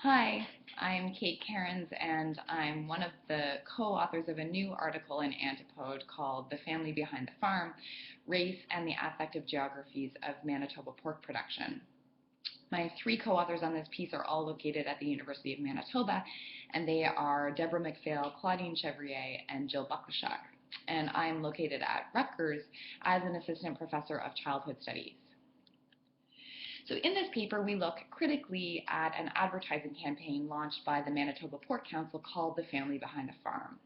Hi, I'm Kate Cairns, and I'm one of the co-authors of a new article in Antipode called The Family Behind the Farm, Race and the Affective Geographies of Manitoba Pork Production. My three co-authors on this piece are all located at the University of Manitoba, and they are Deborah McPhail, Claudyne Chevrier, and Jill Bucklaschuk. And I'm located at Rutgers as an assistant professor of childhood studies. So in this paper, we look critically at an advertising campaign launched by the Manitoba Pork Council called The Family Behind the Farm.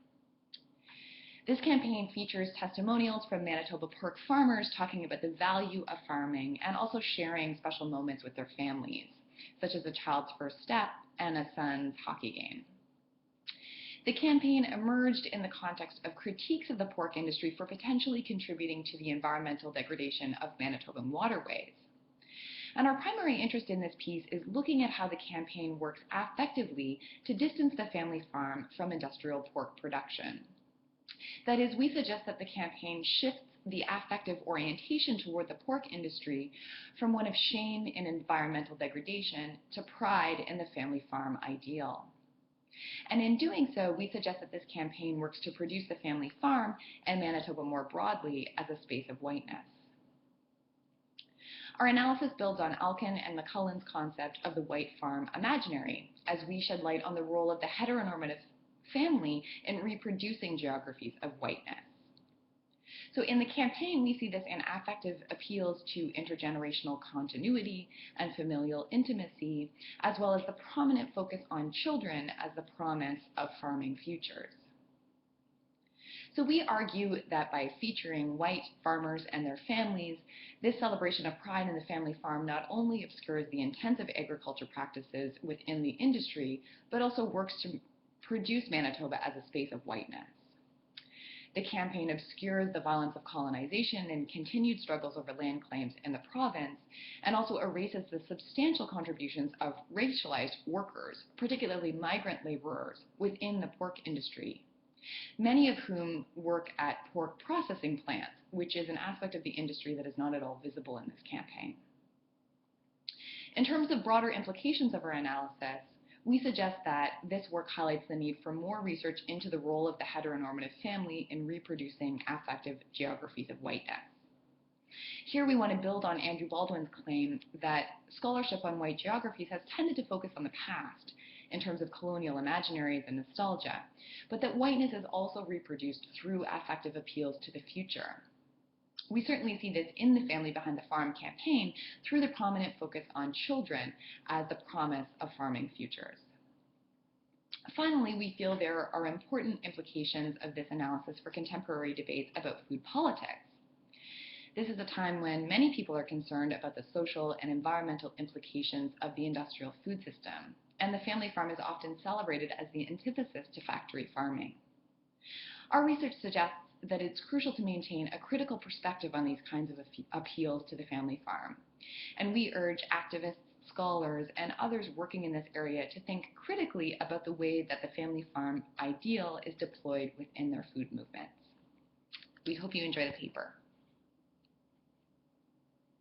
This campaign features testimonials from Manitoba pork farmers talking about the value of farming and also sharing special moments with their families, such as a child's first step and a son's hockey game. The campaign emerged in the context of critiques of the pork industry for potentially contributing to the environmental degradation of Manitoban waterways. And our primary interest in this piece is looking at how the campaign works affectively to distance the family farm from industrial pork production. That is, we suggest that the campaign shifts the affective orientation toward the pork industry from one of shame in environmental degradation to pride in the family farm ideal. And in doing so, we suggest that this campaign works to produce the family farm and Manitoba more broadly as a space of whiteness. Our analysis builds on Alkin and McCullen's concept of the white farm imaginary, as we shed light on the role of the heteronormative family in reproducing geographies of whiteness. So in the campaign, we see this in affective appeals to intergenerational continuity and familial intimacy, as well as the prominent focus on children as the promise of farming futures. So we argue that by featuring white farmers and their families, this celebration of pride in the family farm not only obscures the intensive agriculture practices within the industry, but also works to produce Manitoba as a space of whiteness. The campaign obscures the violence of colonization and continued struggles over land claims in the province, and also erases the substantial contributions of racialized workers, particularly migrant laborers, within the pork industry, many of whom work at pork processing plants, which is an aspect of the industry that is not at all visible in this campaign. In terms of broader implications of our analysis, we suggest that this work highlights the need for more research into the role of the heteronormative family in reproducing affective geographies of whiteness. Here we want to build on Andrew Baldwin's claim that scholarship on white geographies has tended to focus on the past in terms of colonial imaginaries and nostalgia, but that whiteness is also reproduced through affective appeals to the future. We certainly see this in the Family Behind the Farm campaign through the prominent focus on children as the promise of farming futures. Finally, we feel there are important implications of this analysis for contemporary debates about food politics. This is a time when many people are concerned about the social and environmental implications of the industrial food system, and the family farm is often celebrated as the antithesis to factory farming. Our research suggests that it's crucial to maintain a critical perspective on these kinds of appeals to the family farm, and we urge activists, scholars, and others working in this area to think critically about the way that the family farm ideal is deployed within their food movements. We hope you enjoy the paper.